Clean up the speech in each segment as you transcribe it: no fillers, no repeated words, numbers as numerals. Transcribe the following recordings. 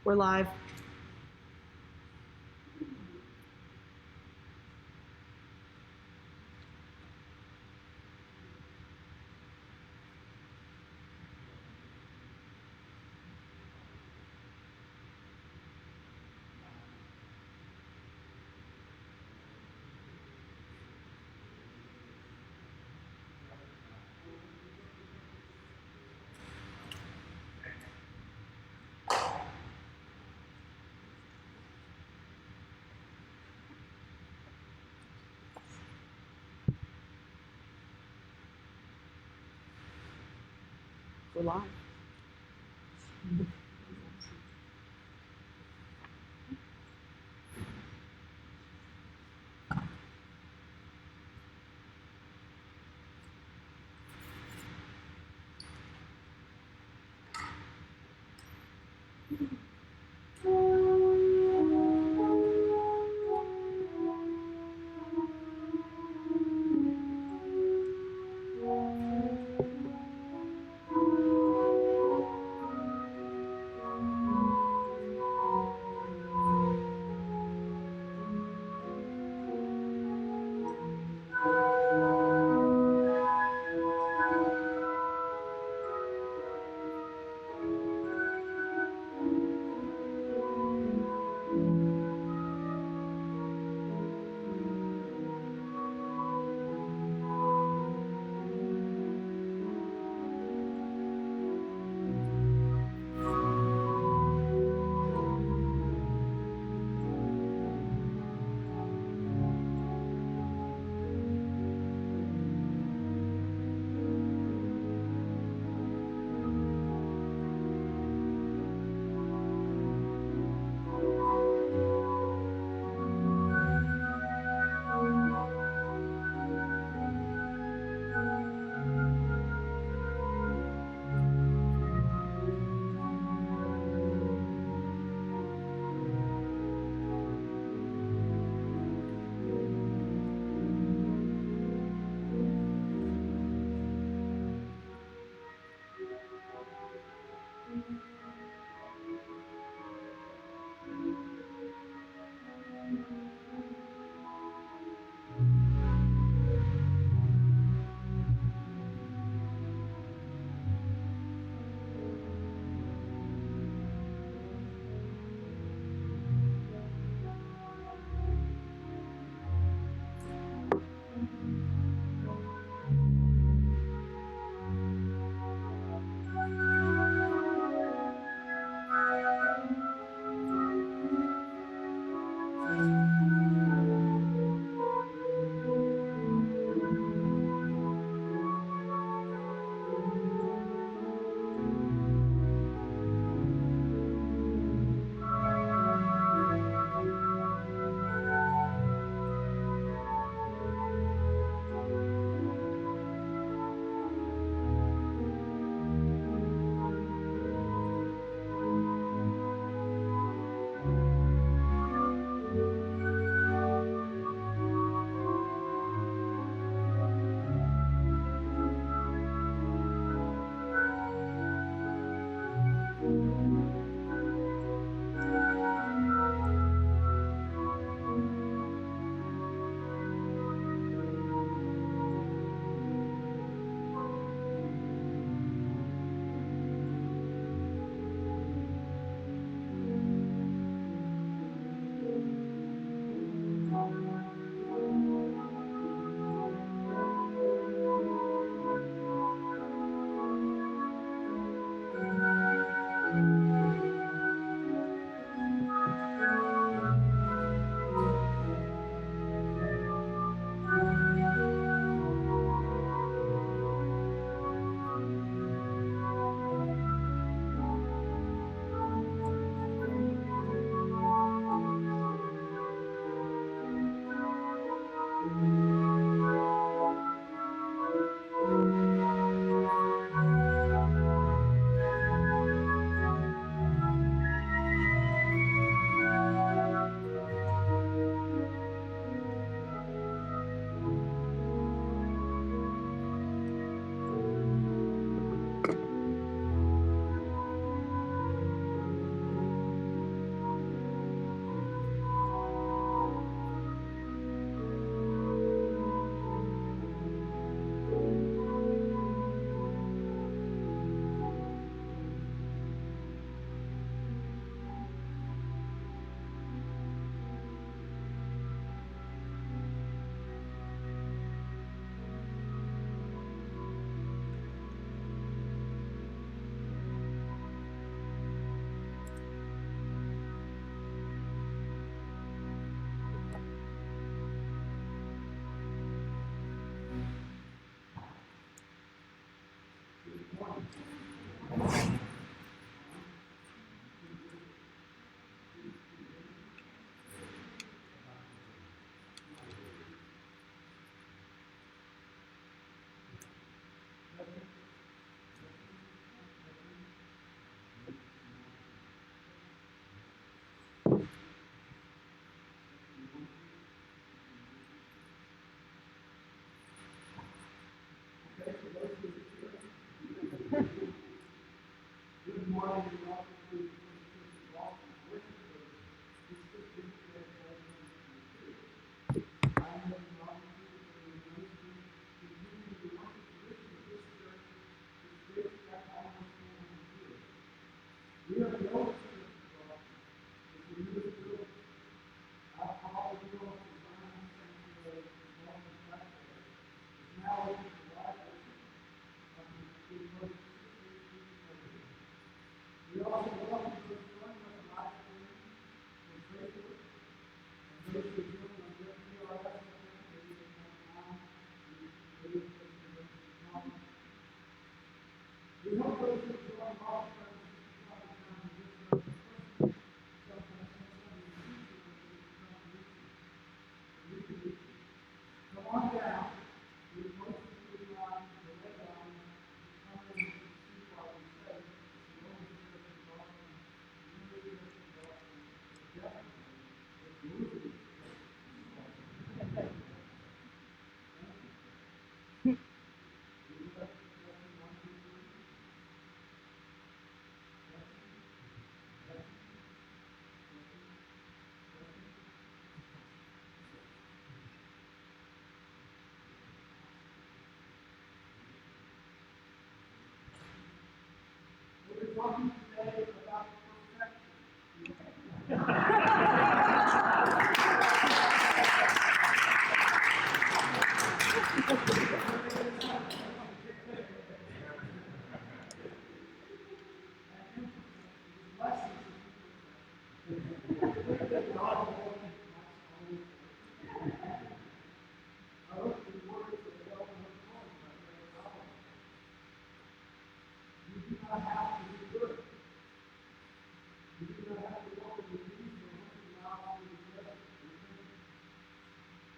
We're live. We're live.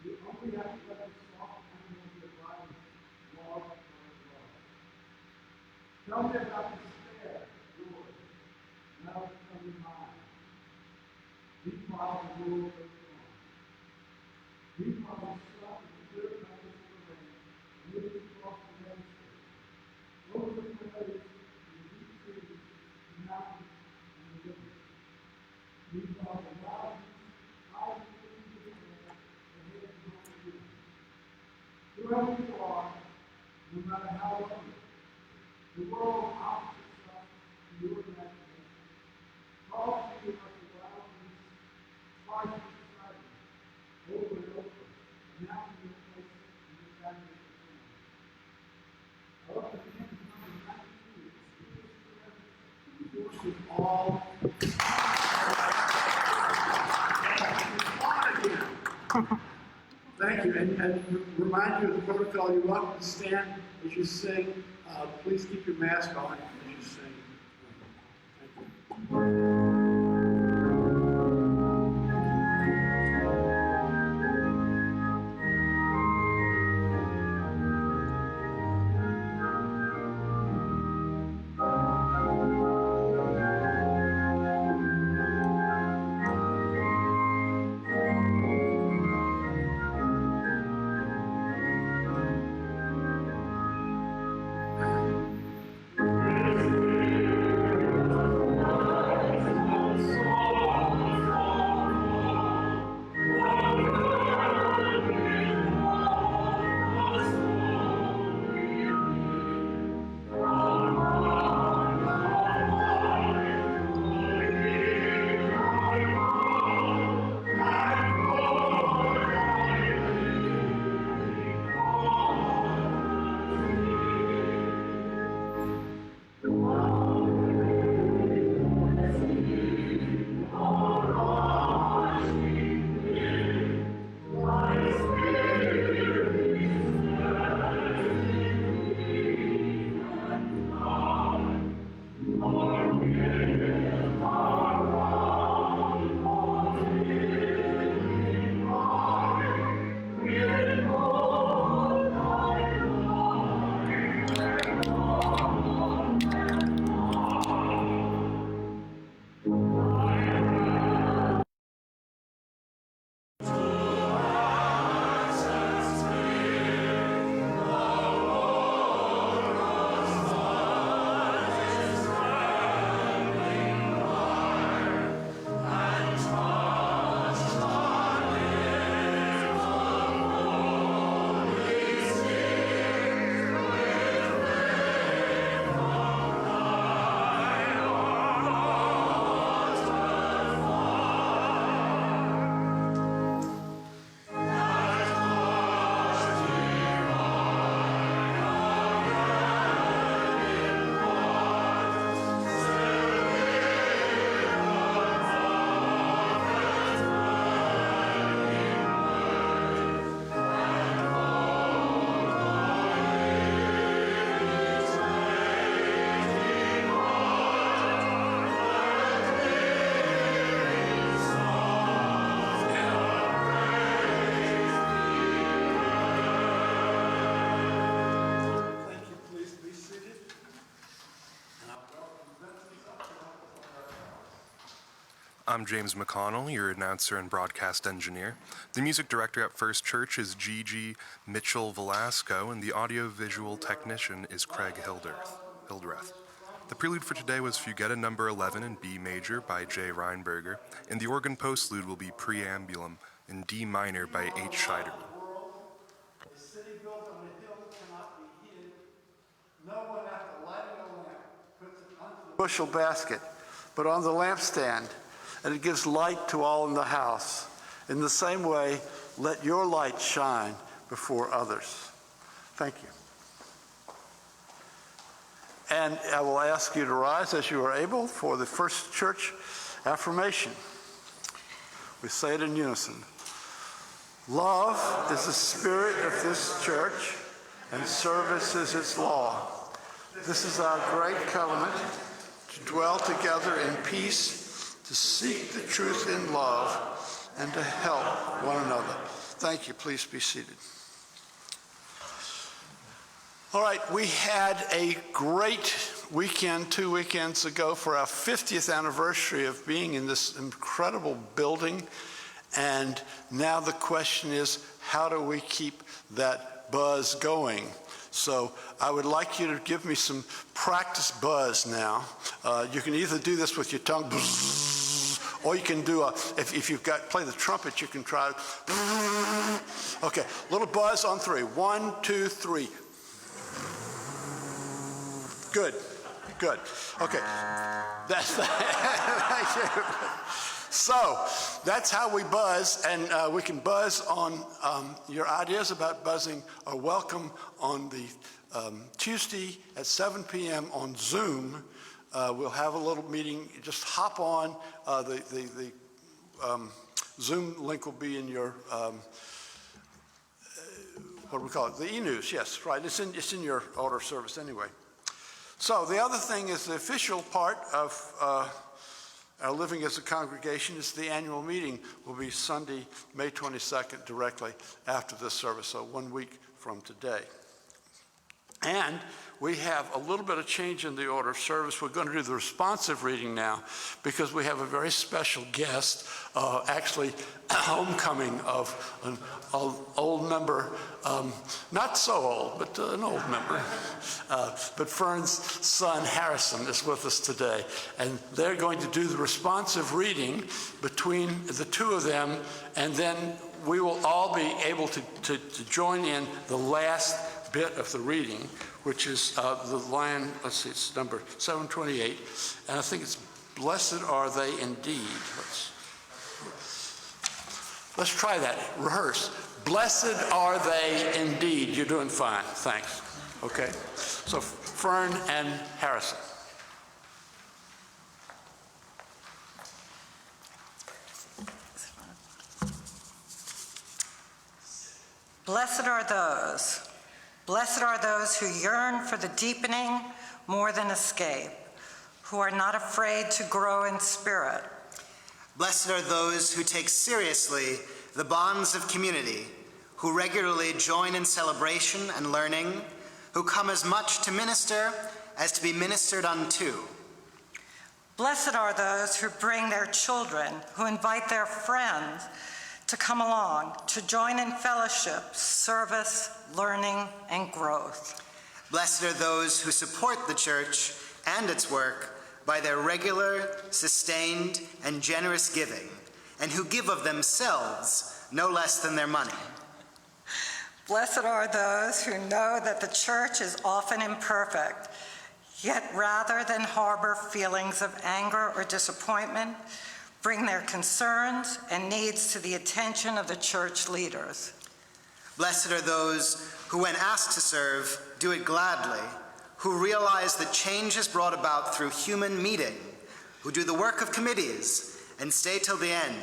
You only have to let the soft animal of your body walk on the Lord. Tell me about despair, Lord. Now it's coming mine. He followed the rule of the storm. He followed the sun and the clear colors of the rain, moving across the landscape, over the prairies, and the deep trees, the mountains, and the rivers. He followed the mountains, high between the air, ahead and behind you. Whoever you are, no matter how long, the world offers itself to your imagination. Calls to you like the wild beast, sparks excited, over and over, announcing your place in the family of the family. I love the hymn number 92, Sweetest Forever, yours is all. Thank you, and remind you of the protocol. You're welcome to stand as you sing. Please keep your mask on as you sing. Thank you. I'm James McConnell, your announcer and broadcast engineer. The music director at First Church is Gigi Mitchell-Velasco, and the audio-visual technician is Craig Hildreth. The prelude for today was Fuguetta No. 11 in B major by Jay Reinberger, and the organ postlude will be Preambulum in D minor by H. Scheiderman. A city built on a hill cannot be hid. No one after lighting a lamp puts it under the bushel basket, but on the lampstand, and it gives light to all in the house. In the same way, let your light shine before others. Thank you. And I will ask you to rise as you are able for the First Church affirmation. We say it in unison. Love is the spirit of this church, and service is its law. This is our great covenant, to dwell together in peace, to seek the truth in love, and to help one another. Thank you. Please be seated. All right, we had a great weekend 2 weekends ago for our 50th anniversary of being in this incredible building. And now the question is, how do we keep that buzz going? So I would like you to give me some practice buzz now. You can either do this with your tongue, or you can do if you've got, play the trumpet, you can try. Okay, little buzz on 3. 1, 2, 3. Good. Okay. That's so that's how we buzz, and we can buzz on your ideas about buzzing are welcome on the Tuesday at 7 p.m. on Zoom. We'll have a little meeting. Just hop on. The Zoom link will be in your what do we call it? The e-news. Yes, right. It's in your order service anyway. So the other thing is the official part of our living as a congregation is the annual meeting will be Sunday, May 22nd, directly after this service, so 1 week from today. And we have a little bit of change in the order of service. We're going to do the responsive reading now because we have a very special guest, actually a homecoming of an old member, not so old, but an old member. But Fern's son, Harrison, is with us today. And they're going to do the responsive reading between the two of them, and then we will all be able to join in the last bit of the reading, which is the line, let's see, it's number 728, and I think it's blessed are they indeed. Let's try that, rehearse. Blessed are they indeed. You're doing fine, thanks. Okay, so Fern and Harrison. Blessed are those who yearn for the deepening more than escape, who are not afraid to grow in spirit. Blessed are those who take seriously the bonds of community, who regularly join in celebration and learning, who come as much to minister as to be ministered unto. Blessed are those who bring their children, who invite their friends to come along, to join in fellowship, service, learning, and growth. Blessed are those who support the church and its work by their regular, sustained, and generous giving, and who give of themselves no less than their money. Blessed are those who know that the church is often imperfect, yet rather than harbor feelings of anger or disappointment, bring their concerns and needs to the attention of the church leaders. Blessed are those who, when asked to serve, do it gladly, who realize that change is brought about through human meeting, who do the work of committees and stay till the end.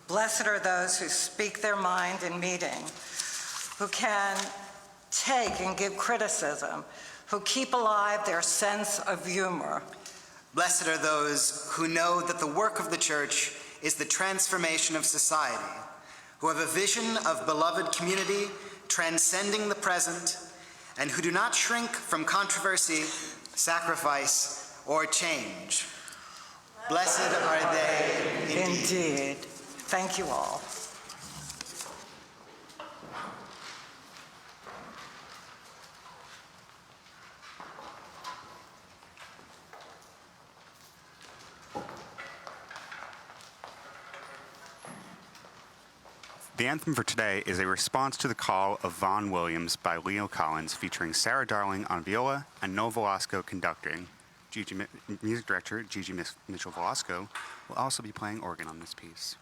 Blessed are those who speak their mind in meeting, who can take and give criticism, who keep alive their sense of humor. Blessed are those who know that the work of the church is the transformation of society, who have a vision of beloved community transcending the present, and who do not shrink from controversy, sacrifice, or change. Blessed are they indeed. Indeed. Thank you all. The anthem for today is a response to the call of Vaughan Williams by Leo Collins, featuring Sarah Darling on viola and Noah Velasco conducting. Music director Gigi Mitchell-Velasco will also be playing organ on this piece.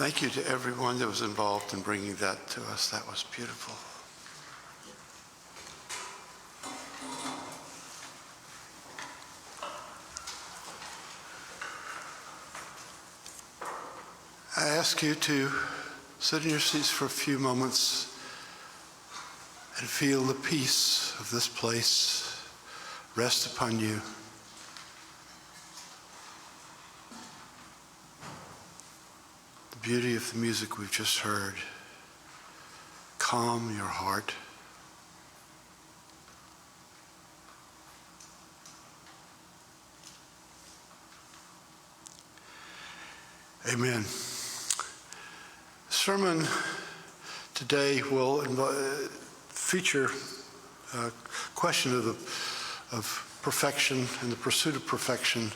Thank you to everyone that was involved in bringing that to us. That was beautiful. I ask you to sit in your seats for a few moments and feel the peace of this place rest upon you. The beauty of the music we've just heard. Calm your heart. Amen. The sermon today will feature a question of perfection and the pursuit of perfection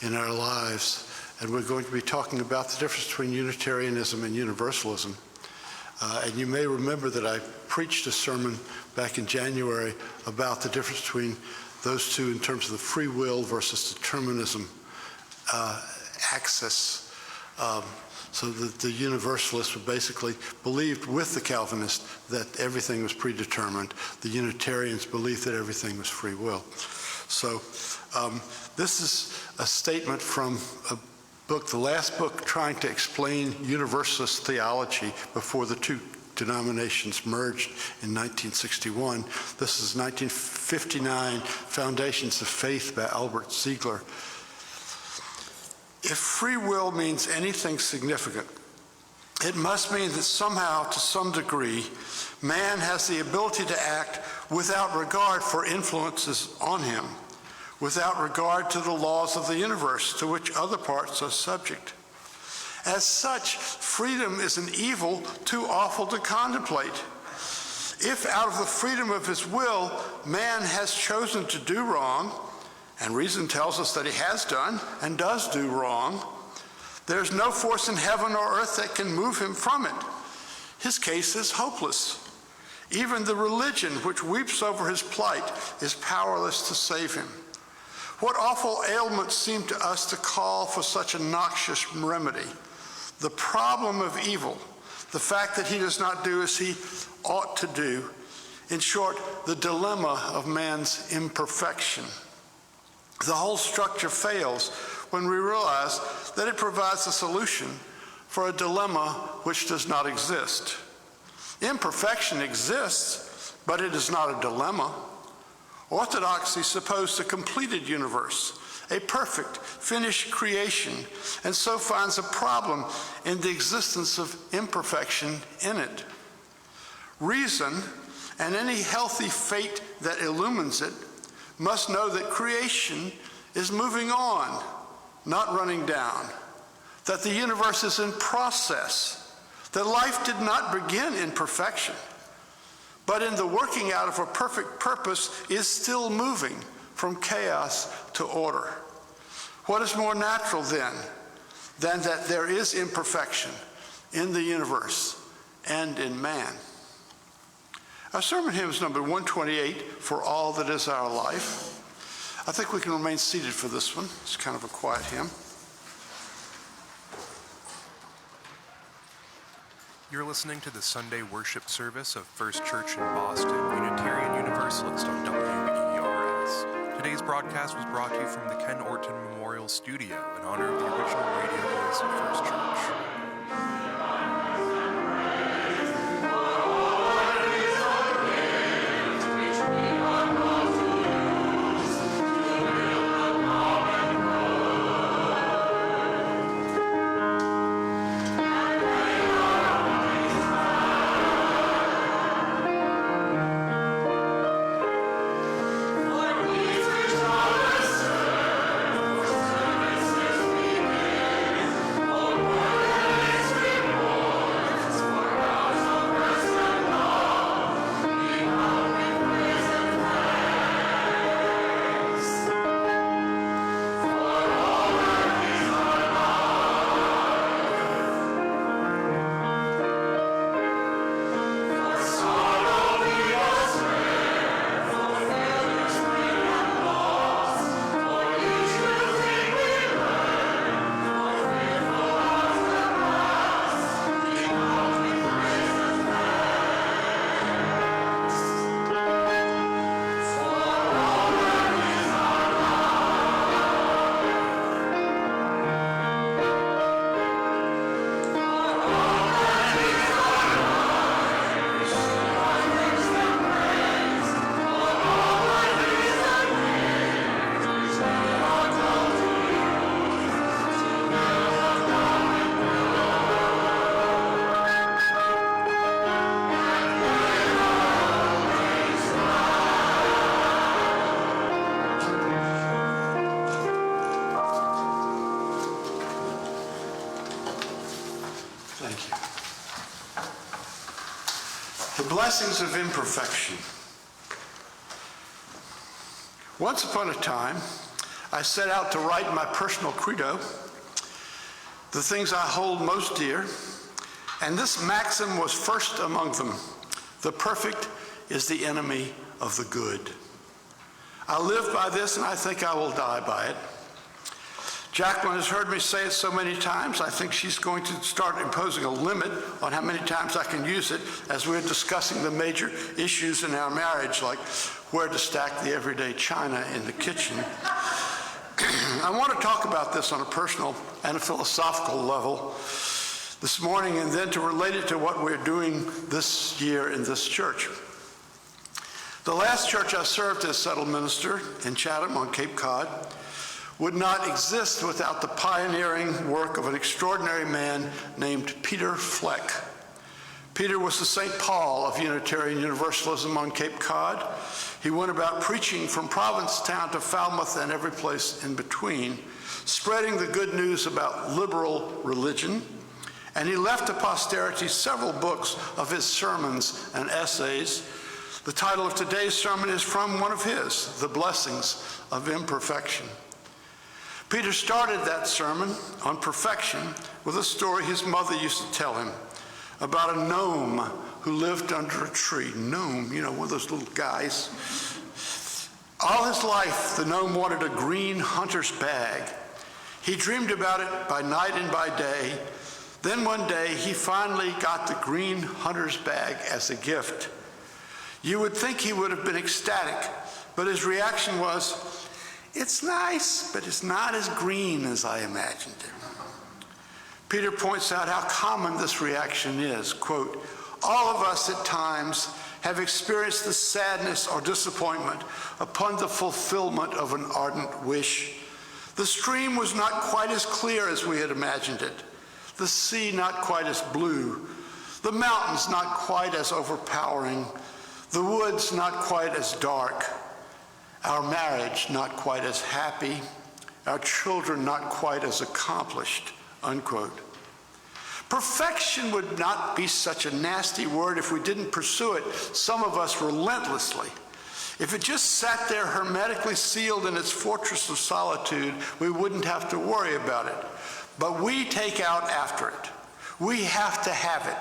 in our lives. And we're going to be talking about the difference between Unitarianism and Universalism. And you may remember that I preached a sermon back in January about the difference between those two in terms of the free will versus determinism axis. So the Universalists basically believed with the Calvinists that everything was predetermined. The Unitarians believed that everything was free will. So this is a statement from a book, the last book trying to explain Universalist theology before the two denominations merged in 1961. This is 1959, Foundations of Faith by Albert Ziegler. If free will means anything significant, it must mean that somehow, to some degree, man has the ability to act without regard for influences on him, without regard to the laws of the universe to which other parts are subject. As such, freedom is an evil too awful to contemplate. If out of the freedom of his will, man has chosen to do wrong, and reason tells us that he has done and does do wrong, there's no force in heaven or earth that can move him from it. His case is hopeless. Even the religion which weeps over his plight is powerless to save him. What awful ailments seem to us to call for such a noxious remedy? The problem of evil, the fact that he does not do as he ought to do. In short, the dilemma of man's imperfection. The whole structure fails when we realize that it provides a solution for a dilemma which does not exist. Imperfection exists, but it is not a dilemma. Orthodoxy supposed a completed universe, a perfect, finished creation, and so finds a problem in the existence of imperfection in it. Reason, and any healthy faith that illumines it, must know that creation is moving on, not running down, that the universe is in process, that life did not begin in perfection, but in the working out of a perfect purpose is still moving from chaos to order. What is more natural then than that there is imperfection in the universe and in man? Our sermon hymn is number 128, For All That Is Our Life. I think we can remain seated for this one. It's kind of a quiet hymn. You're listening to the Sunday worship service of First Church in Boston, Unitarian Universalist on WERS. Today's broadcast was brought to you from the Ken Orton Memorial Studio in honor of the original radio voice of First Church. Oh, The Blessings of Imperfection. Once upon a time, I set out to write my personal credo, the things I hold most dear, and this maxim was first among them: the perfect is the enemy of the good. I live by this, and I think I will die by it. Jacqueline has heard me say it so many times, I think she's going to start imposing a limit on how many times I can use it as we're discussing the major issues in our marriage, like where to stack the everyday china in the kitchen. I want to talk about this on a personal and a philosophical level this morning, and then to relate it to what we're doing this year in this church. The last church I served as settled minister in Chatham on Cape Cod would not exist without the pioneering work of an extraordinary man named Peter Fleck. Peter was the St. Paul of Unitarian Universalism on Cape Cod. He went about preaching from Provincetown to Falmouth and every place in between, spreading the good news about liberal religion, and he left to posterity several books of his sermons and essays. The title of today's sermon is from one of his, The Blessings of Imperfection. Peter started that sermon on perfection with a story his mother used to tell him about a gnome who lived under a tree. Gnome, you know, one of those little guys. All his life, the gnome wanted a green hunter's bag. He dreamed about it by night and by day. Then one day, he finally got the green hunter's bag as a gift. You would think he would have been ecstatic, but his reaction was, "It's nice, but it's not as green as I imagined it." Peter points out how common this reaction is. Quote, "All of us at times have experienced the sadness or disappointment upon the fulfillment of an ardent wish. The stream was not quite as clear as we had imagined it, the sea not quite as blue, the mountains not quite as overpowering, the woods not quite as dark, our marriage not quite as happy, our children not quite as accomplished," unquote. Perfection would not be such a nasty word if we didn't pursue it, some of us relentlessly. If it just sat there hermetically sealed in its fortress of solitude, we wouldn't have to worry about it. But we take out after it. We have to have it.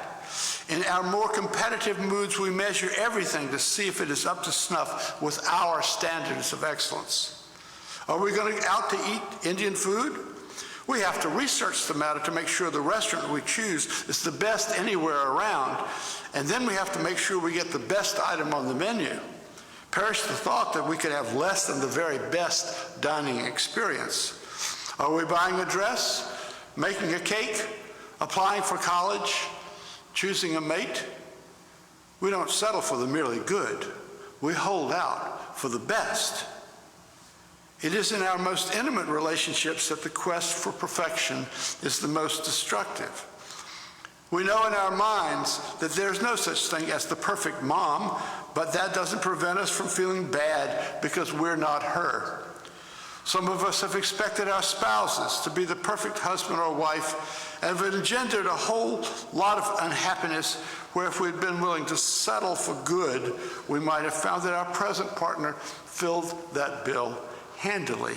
In our more competitive moods, we measure everything to see if it is up to snuff with our standards of excellence. Are we going out to eat Indian food? We have to research the matter to make sure the restaurant we choose is the best anywhere around, and then we have to make sure we get the best item on the menu. Perish the thought that we could have less than the very best dining experience. Are we buying a dress, making a cake, applying for college, choosing a mate? We don't settle for the merely good. We hold out for the best. It is in our most intimate relationships that the quest for perfection is the most destructive. We know in our minds that there's no such thing as the perfect mom, but that doesn't prevent us from feeling bad because we're not her. Some of us have expected our spouses to be the perfect husband or wife and have engendered a whole lot of unhappiness where if we'd been willing to settle for good, we might have found that our present partner filled that bill handily.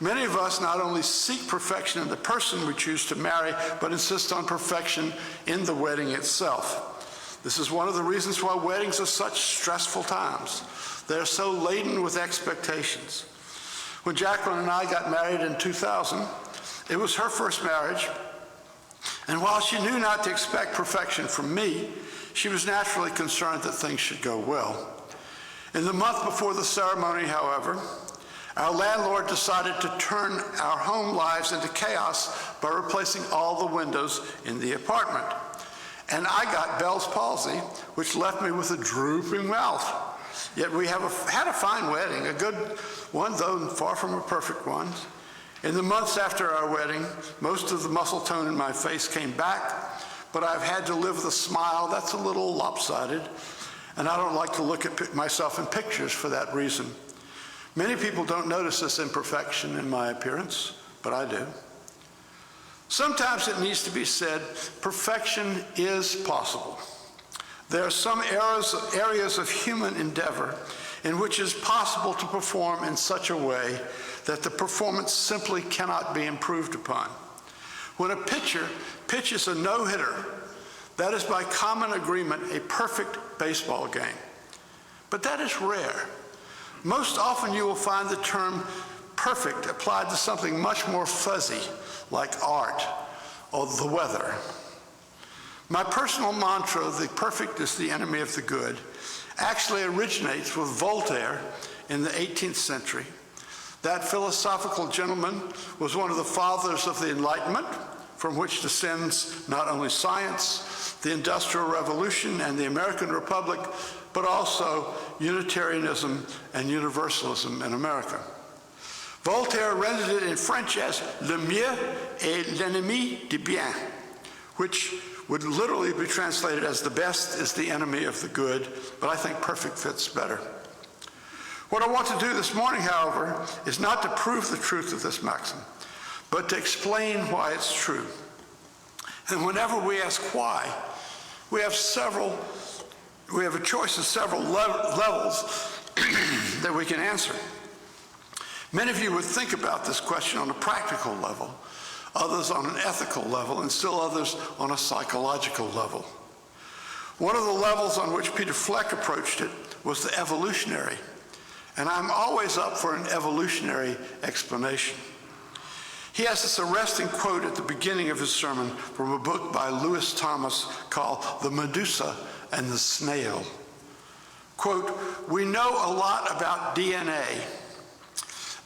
Many of us not only seek perfection in the person we choose to marry, but insist on perfection in the wedding itself. This is one of the reasons why weddings are such stressful times. They're so laden with expectations. When Jacqueline and I got married in 2000, it was her first marriage, and while she knew not to expect perfection from me, she was naturally concerned that things should go well. In the month before the ceremony, however, our landlord decided to turn our home lives into chaos by replacing all the windows in the apartment. And I got Bell's palsy, which left me with a drooping mouth. Yet we had a fine wedding, a good one, though far from a perfect one. In the months after our wedding, most of the muscle tone in my face came back, but I've had to live with a smile that's a little lopsided, and I don't like to look at myself in pictures for that reason. Many people don't notice this imperfection in my appearance, but I do. Sometimes it needs to be said, perfection is possible. There are some areas of human endeavor in which it is possible to perform in such a way that the performance simply cannot be improved upon. When a pitcher pitches a no-hitter, that is by common agreement a perfect baseball game. But that is rare. Most often you will find the term perfect applied to something much more fuzzy, like art or the weather. My personal mantra, the perfect is the enemy of the good, actually originates with Voltaire in the 18th century. That philosophical gentleman was one of the fathers of the Enlightenment, from which descends not only science, the Industrial Revolution, and the American Republic, but also Unitarianism and Universalism in America. Voltaire rendered it in French as le mieux est l'ennemi du bien, which would literally be translated as the best is the enemy of the good, but I think perfect fits better. What I want to do this morning, however, is not to prove the truth of this maxim, but to explain why it's true. And whenever we ask why, we have a choice of several levels that we can answer. Many of you would think about this question on a practical level, others on an ethical level, and still others on a psychological level. One of the levels on which Peter Fleck approached it was the evolutionary, and I'm always up for an evolutionary explanation. He has this arresting quote at the beginning of his sermon from a book by Lewis Thomas called The Medusa and the Snail. Quote, "We know a lot about DNA,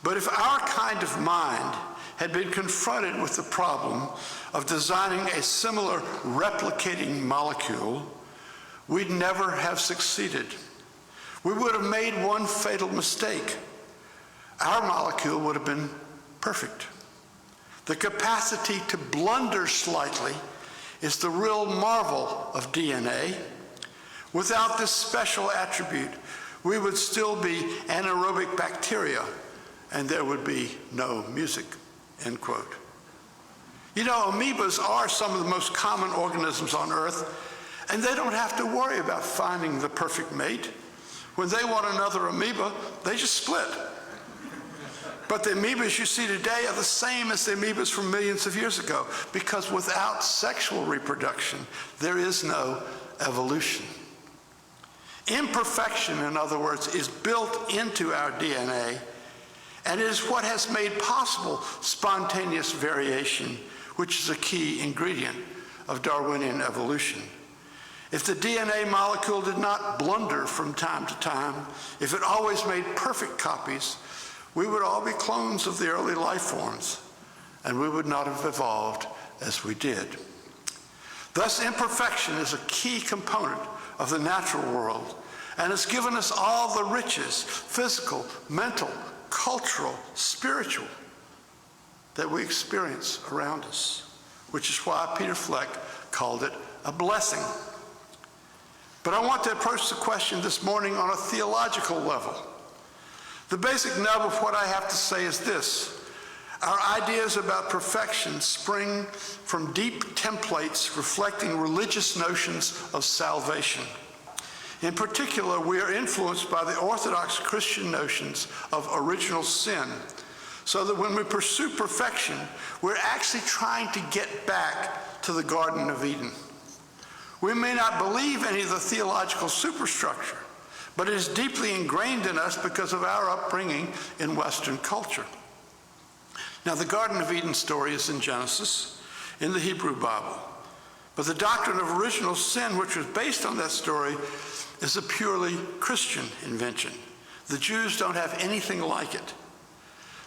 but if our kind of mind had been confronted with the problem of designing a similar replicating molecule, we'd never have succeeded. We would have made one fatal mistake. Our molecule would have been perfect. The capacity to blunder slightly is the real marvel of DNA. Without this special attribute, we would still be anaerobic bacteria, and there would be no music," end quote. You know, amoebas are some of the most common organisms on Earth, and they don't have to worry about finding the perfect mate. When they want another amoeba, they just split. But the amoebas you see today are the same as the amoebas from millions of years ago, because without sexual reproduction, there is no evolution. Imperfection, in other words, is built into our DNA, and it is what has made possible spontaneous variation, which is a key ingredient of Darwinian evolution. If the DNA molecule did not blunder from time to time, if it always made perfect copies, we would all be clones of the early life forms, and we would not have evolved as we did. Thus, imperfection is a key component of the natural world, and it's given us all the riches, physical, mental, cultural, spiritual, that we experience around us, which is why Peter Fleck called it a blessing. But I want to approach the question this morning on a theological level. The basic nub of what I have to say is this: our ideas about perfection spring from deep templates reflecting religious notions of salvation. In particular, we are influenced by the Orthodox Christian notions of original sin, so that when we pursue perfection, we're actually trying to get back to the Garden of Eden. We may not believe any of the theological superstructure, but it is deeply ingrained in us because of our upbringing in Western culture. Now, the Garden of Eden story is in Genesis, in the Hebrew Bible. But the doctrine of original sin, which was based on that story, is a purely Christian invention. The Jews don't have anything like it.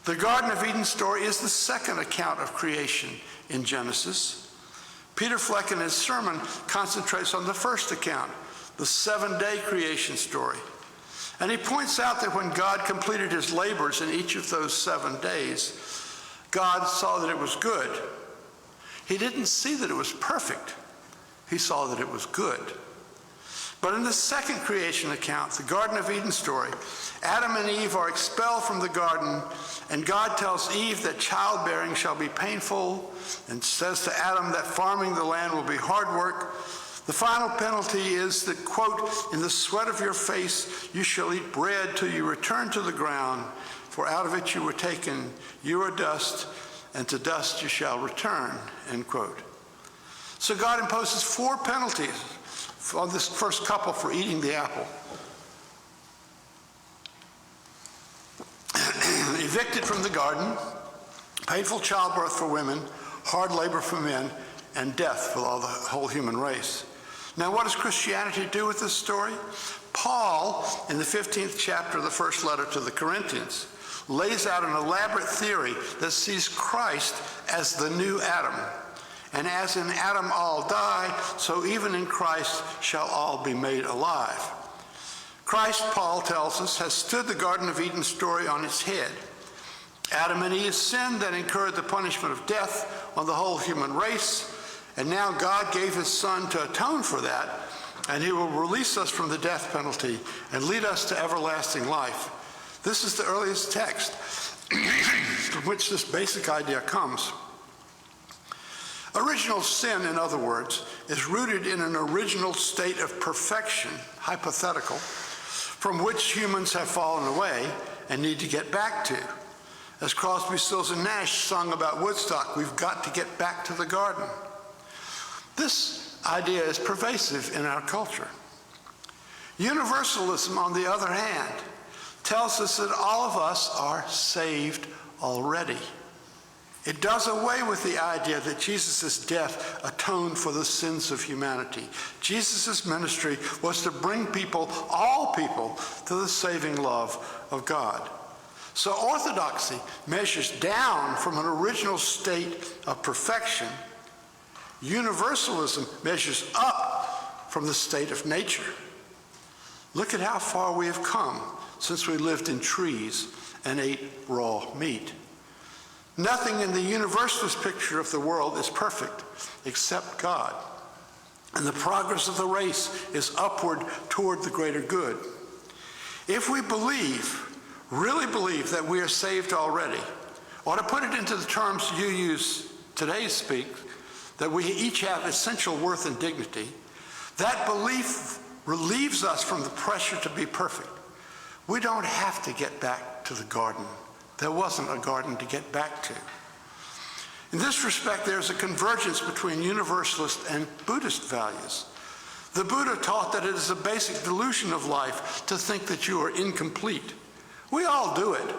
The Garden of Eden story is the second account of creation in Genesis. Peter Fleck in his sermon concentrates on the first account, the 7-day creation story. And he points out that when God completed his labors in each of those 7 days, God saw that it was good. He didn't see that it was perfect. He saw that it was good. But in the second creation account, the Garden of Eden story, Adam and Eve are expelled from the garden, and God tells Eve that childbearing shall be painful, and says to Adam that farming the land will be hard work. The final penalty is that, quote, in the sweat of your face you shall eat bread till you return to the ground, for out of it you were taken, you are dust, and to dust you shall return, end quote. So God imposes 4 penalties on this first couple for eating the apple. Evicted from the garden, painful childbirth for women, hard labor for men, and death for the whole human race. Now, what does Christianity do with this story? Paul, in the 15th chapter of the first letter to the Corinthians, lays out an elaborate theory that sees Christ as the new Adam. And as in Adam all die, so even in Christ shall all be made alive. Christ, Paul tells us, has stood the Garden of Eden story on its head. Adam and Eve sinned and incurred the punishment of death on the whole human race, and now God gave his Son to atone for that, and he will release us from the death penalty and lead us to everlasting life. This is the earliest text from which this basic idea comes. Original sin, in other words, is rooted in an original state of perfection, hypothetical, from which humans have fallen away and need to get back to. As Crosby, Stills, and Nash sung about Woodstock, we've got to get back to the garden. This idea is pervasive in our culture. Universalism, on the other hand, tells us that all of us are saved already. It does away with the idea that Jesus' death atoned for the sins of humanity. Jesus' ministry was to bring people, all people, to the saving love of God. So orthodoxy measures down from an original state of perfection. Universalism measures up from the state of nature. Look at how far we have come since we lived in trees and ate raw meat. Nothing in the universalist picture of the world is perfect except God. And the progress of the race is upward toward the greater good. If we really believe that we are saved already, or to put it into the terms you use today speak, that we each have essential worth and dignity, that belief relieves us from the pressure to be perfect. We don't have to get back to the garden. There wasn't a garden to get back to. In this respect, there's a convergence between Universalist and Buddhist values. The Buddha taught that it is a basic delusion of life to think that you are incomplete. We all do it.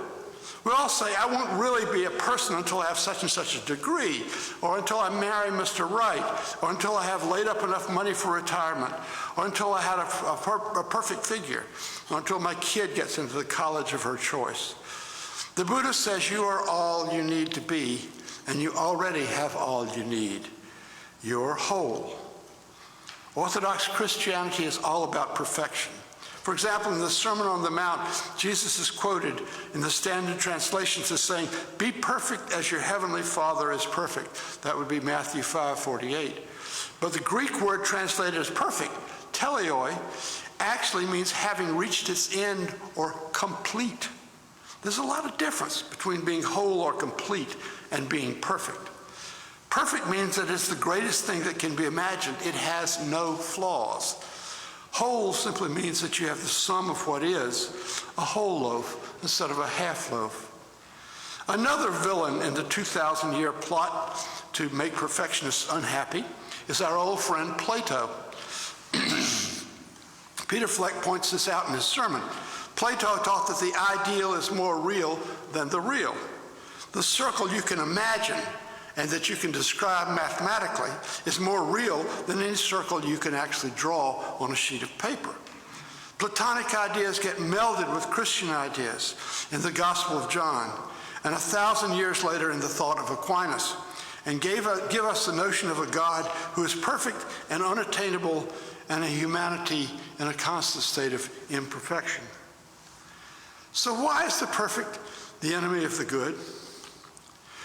We all say, I won't really be a person until I have such and such a degree, or until I marry Mr. Right, or until I have laid up enough money for retirement, or until I had a perfect figure, or until my kid gets into the college of her choice. The Buddha says you are all you need to be, and you already have all you need. You're whole. Orthodox Christianity is all about perfection. For example, in the Sermon on the Mount, Jesus is quoted in the Standard Translations as saying, "Be perfect as your heavenly Father is perfect." That would be Matthew 5:48. But the Greek word translated as perfect, teleoi, actually means having reached its end or complete. There's a lot of difference between being whole or complete and being perfect. Perfect means that it's the greatest thing that can be imagined. It has no flaws. Whole simply means that you have the sum of what is, a whole loaf instead of a half loaf. Another villain in the 2,000-year plot to make perfectionists unhappy is our old friend Plato. Peter Fleck points this out in his sermon. Plato taught that the ideal is more real than the real. The circle you can imagine and that you can describe mathematically is more real than any circle you can actually draw on a sheet of paper. Platonic ideas get melded with Christian ideas in the Gospel of John, and 1,000 years later in the thought of Aquinas, and give us the notion of a God who is perfect and unattainable, and a humanity in a constant state of imperfection. So why is the perfect the enemy of the good?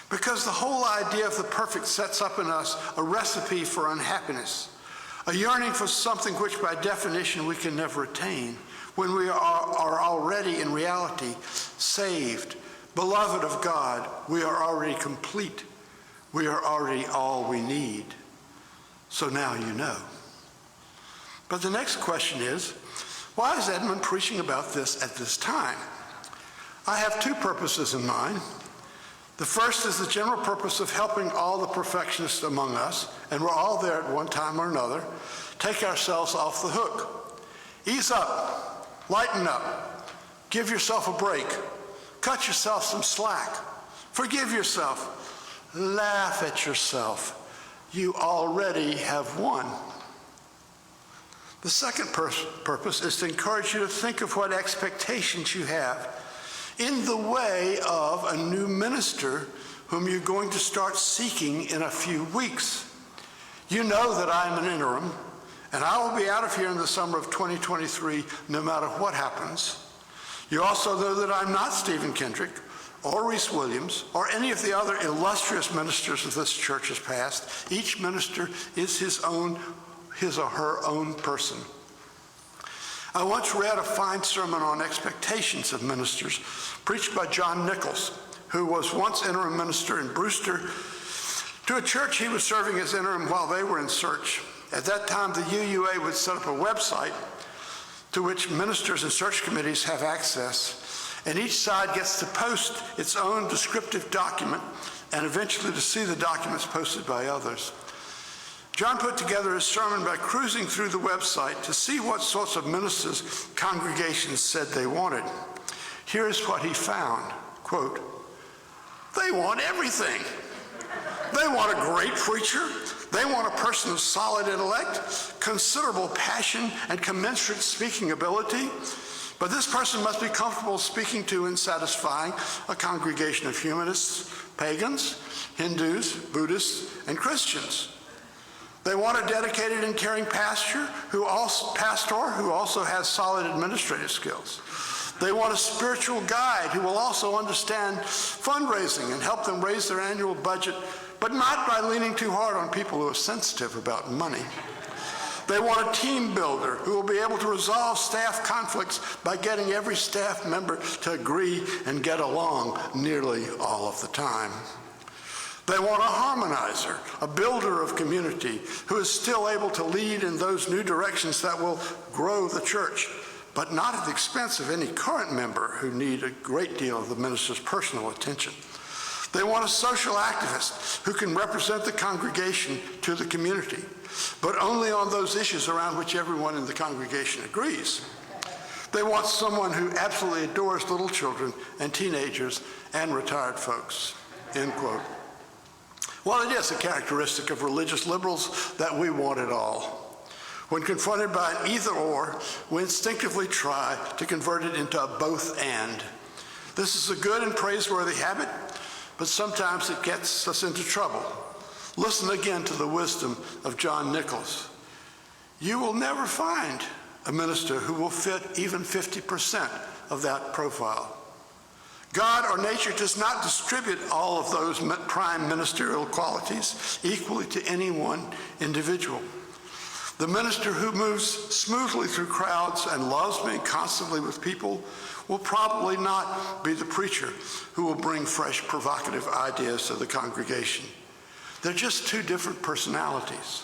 Because the whole idea of the perfect sets up in us a recipe for unhappiness, a yearning for something which by definition we can never attain, when we are already in reality saved, beloved of God. We are already complete. We are already all we need. So now you know. But the next question is, why is Edmund preaching about this at this time? I have two purposes in mind. The first is the general purpose of helping all the perfectionists among us, and we're all there at one time or another, take ourselves off the hook. Ease up, lighten up, give yourself a break, cut yourself some slack, forgive yourself, laugh at yourself. You already have won. The second purpose is to encourage you to think of what expectations you have in the way of a new minister whom you're going to start seeking in a few weeks. You know that I'm an interim, and I will be out of here in the summer of 2023 no matter what happens. You also know that I'm not Stephen Kendrick or Reese Williams or any of the other illustrious ministers of this church's past. Each minister is his or her own person. I once read a fine sermon on expectations of ministers preached by John Nichols, who was once interim minister in Brewster, to a church he was serving as interim while they were in search. At that time, the UUA would set up a website to which ministers and search committees have access, and each side gets to post its own descriptive document and eventually to see the documents posted by others. John put together his sermon by cruising through the website to see what sorts of ministers congregations said they wanted. Here's what he found, quote, "They want everything. They want a great preacher. They want a person of solid intellect, considerable passion, and commensurate speaking ability. But this person must be comfortable speaking to and satisfying a congregation of humanists, pagans, Hindus, Buddhists, and Christians. They want a dedicated and caring pastor who also has solid administrative skills. They want a spiritual guide who will also understand fundraising and help them raise their annual budget, but not by leaning too hard on people who are sensitive about money. They want a team builder who will be able to resolve staff conflicts by getting every staff member to agree and get along nearly all of the time. They want a harmonizer, a builder of community who is still able to lead in those new directions that will grow the church, but not at the expense of any current member who need a great deal of the minister's personal attention. They want a social activist who can represent the congregation to the community, but only on those issues around which everyone in the congregation agrees. They want someone who absolutely adores little children and teenagers and retired folks," end quote. Well, it is a characteristic of religious liberals that we want it all. When confronted by an either-or, we instinctively try to convert it into a both-and. This is a good and praiseworthy habit, but sometimes it gets us into trouble. Listen again to the wisdom of John Nichols. You will never find a minister who will fit even 50% of that profile. God or nature does not distribute all of those prime ministerial qualities equally to any one individual. The minister who moves smoothly through crowds and loves being constantly with people will probably not be the preacher who will bring fresh, provocative ideas to the congregation. They're just two different personalities.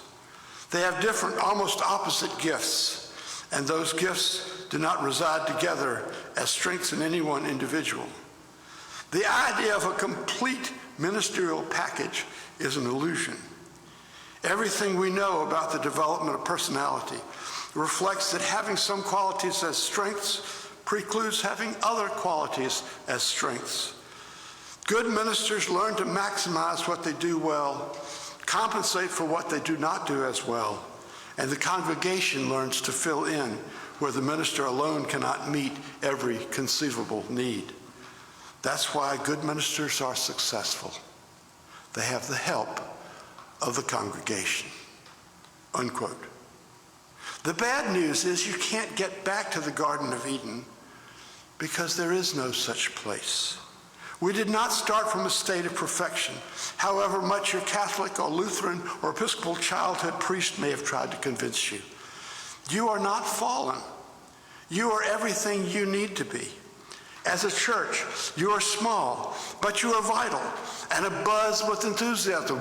They have different, almost opposite gifts, and those gifts do not reside together as strengths in any one individual. The idea of a complete ministerial package is an illusion. Everything we know about the development of personality reflects that having some qualities as strengths precludes having other qualities as strengths. Good ministers learn to maximize what they do well, compensate for what they do not do as well, and the congregation learns to fill in where the minister alone cannot meet every conceivable need. That's why good ministers are successful. They have the help of the congregation, unquote. The bad news is you can't get back to the Garden of Eden because there is no such place. We did not start from a state of perfection, however much your Catholic or Lutheran or Episcopal childhood priest may have tried to convince you. You are not fallen. You are everything you need to be. As a church, you are small, but you are vital and abuzz with enthusiasm.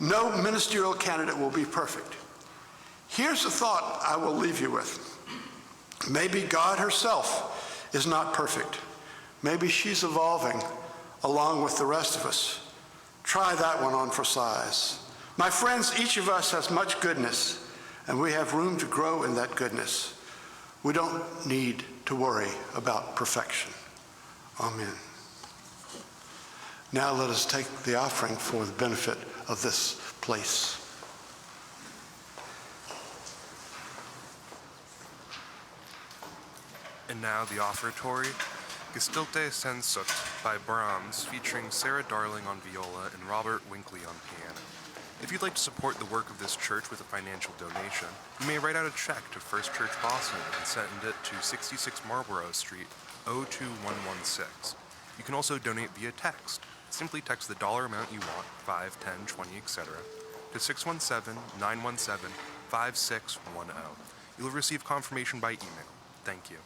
No ministerial candidate will be perfect. Here's a thought I will leave you with. Maybe God herself is not perfect. Maybe she's evolving along with the rest of us. Try that one on for size. My friends, each of us has much goodness, and we have room to grow in that goodness. We don't need to worry about perfection. Amen. Now let us take the offering for the benefit of this place. And now the offertory, Gestilte sen Sut by Brahms, featuring Sarah Darling on viola and Robert Winkley on piano. If you'd like to support the work of this church with a financial donation, you may write out a check to First Church Boston and send it to 66 Marlborough Street, 02116. You can also donate via text. Simply text the dollar amount you want, 5, 10, 20, etc., to 617-917-5610. You'll receive confirmation by email. Thank you.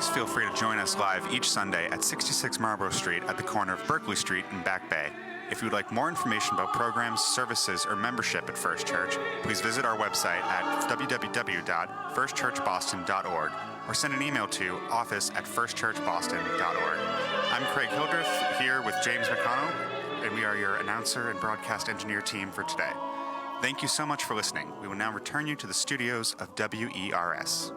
please feel free to join us live each Sunday at 66 Marlborough Street at the corner of Berkeley Street and Back Bay. If you would like more information about programs, services, or membership at First Church, please visit our website at www.firstchurchboston.org or send an email to office@firstchurchboston.org. I'm Craig Hildreth, here with James McConnell, and we are your announcer and broadcast engineer team for today. Thank you so much for listening. We will now return you to the studios of WERS.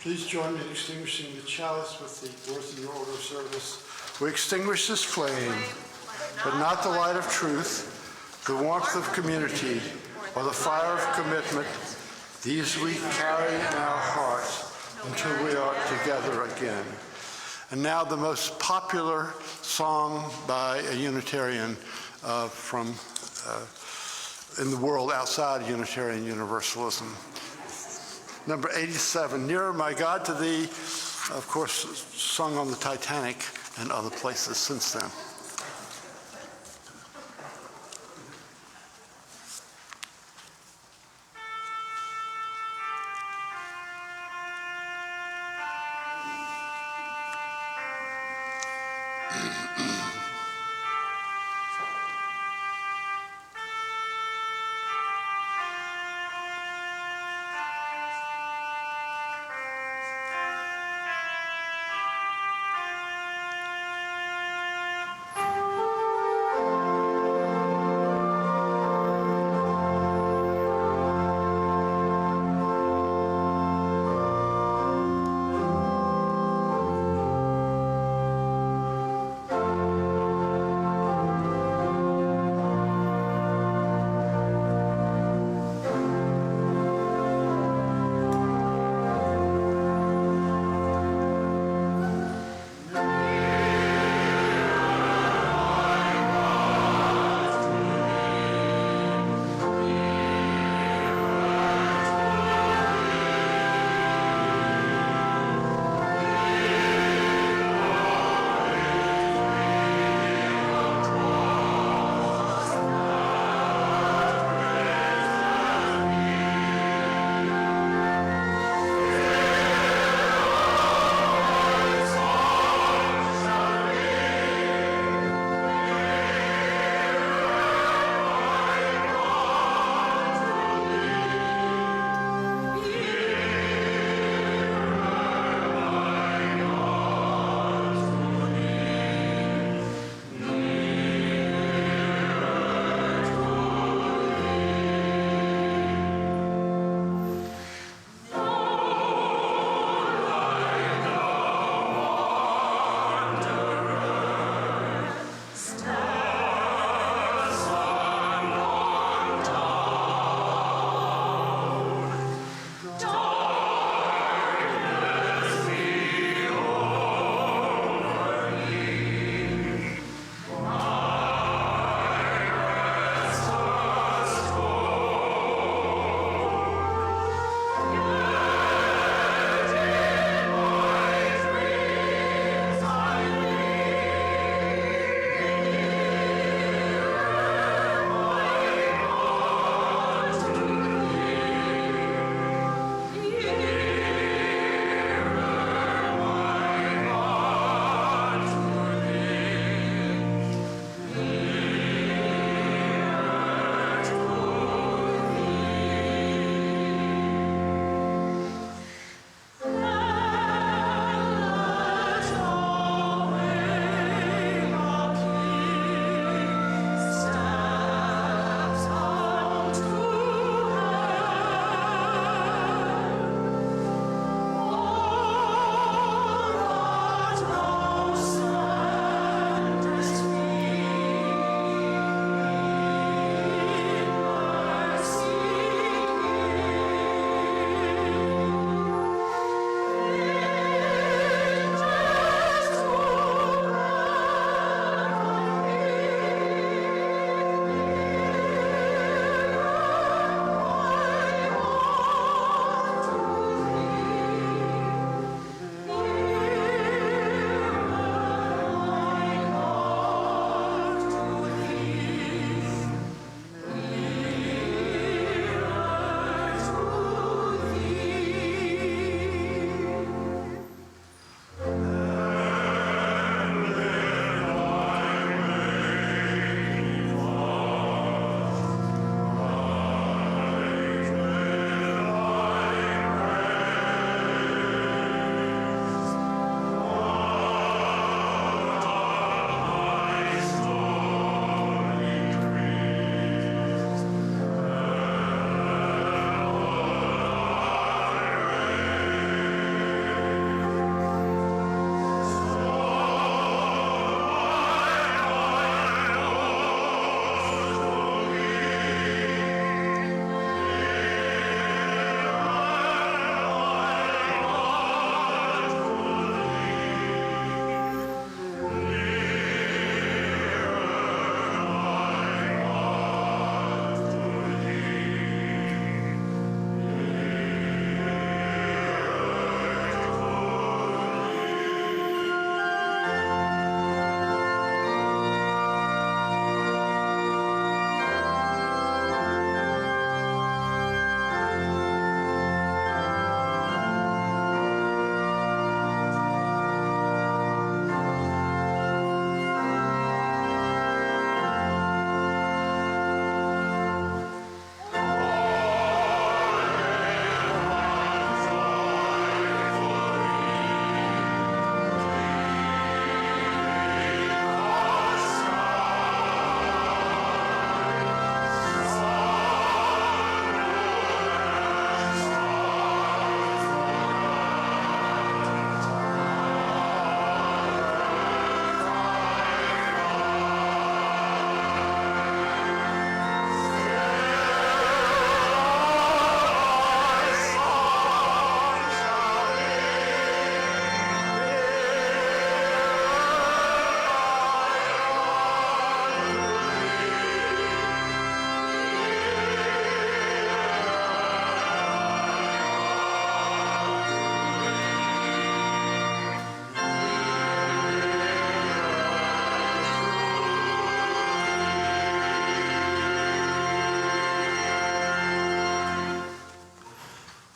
Please join me in extinguishing the chalice with the words in your order of service. We extinguish this flame, but not the light of truth, the warmth of community, or the fire of commitment. These we carry in our hearts until we are together again. And now the most popular song by a Unitarian in the world outside Unitarian Universalism. Number 87, Nearer My God to Thee, of course, sung on the Titanic and other places since then.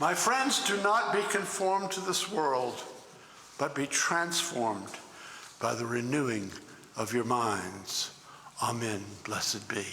My friends, do not be conformed to this world, but be transformed by the renewing of your minds. Amen. Blessed be.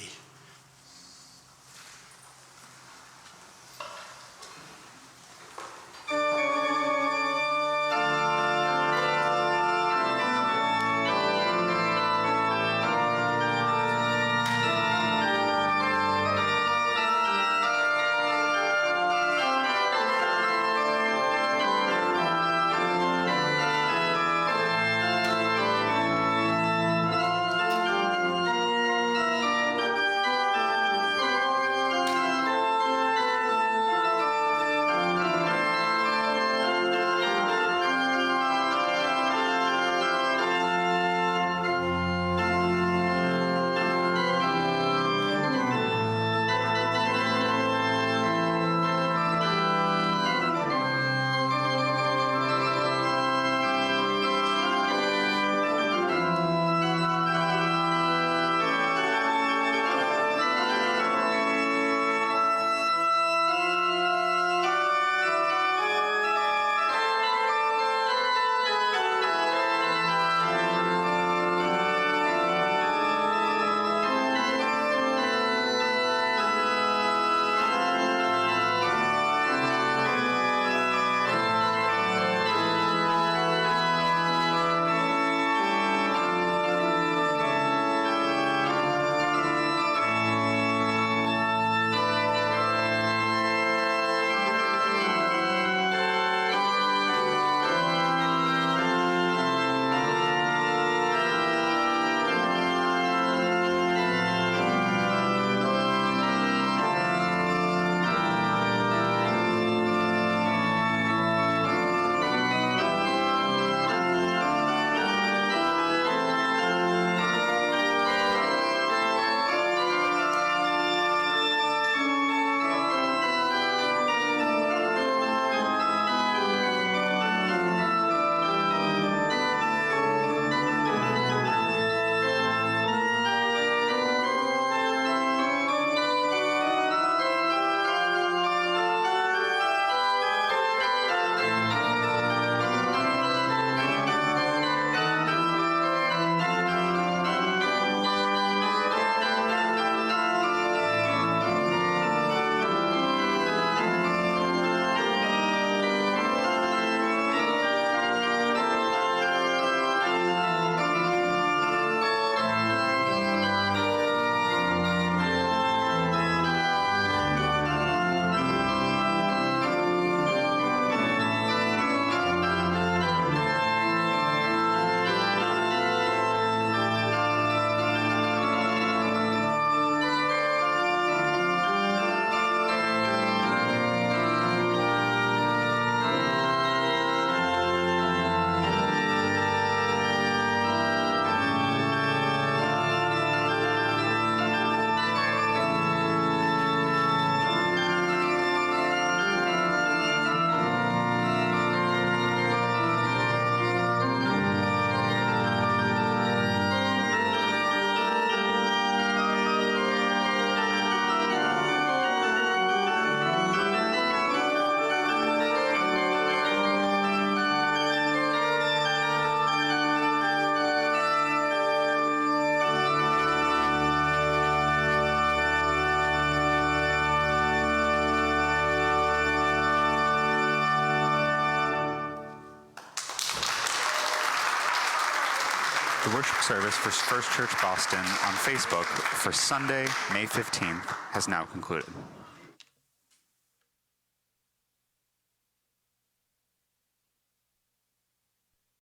The worship service for First Church Boston on Facebook for Sunday, May 15th has now concluded.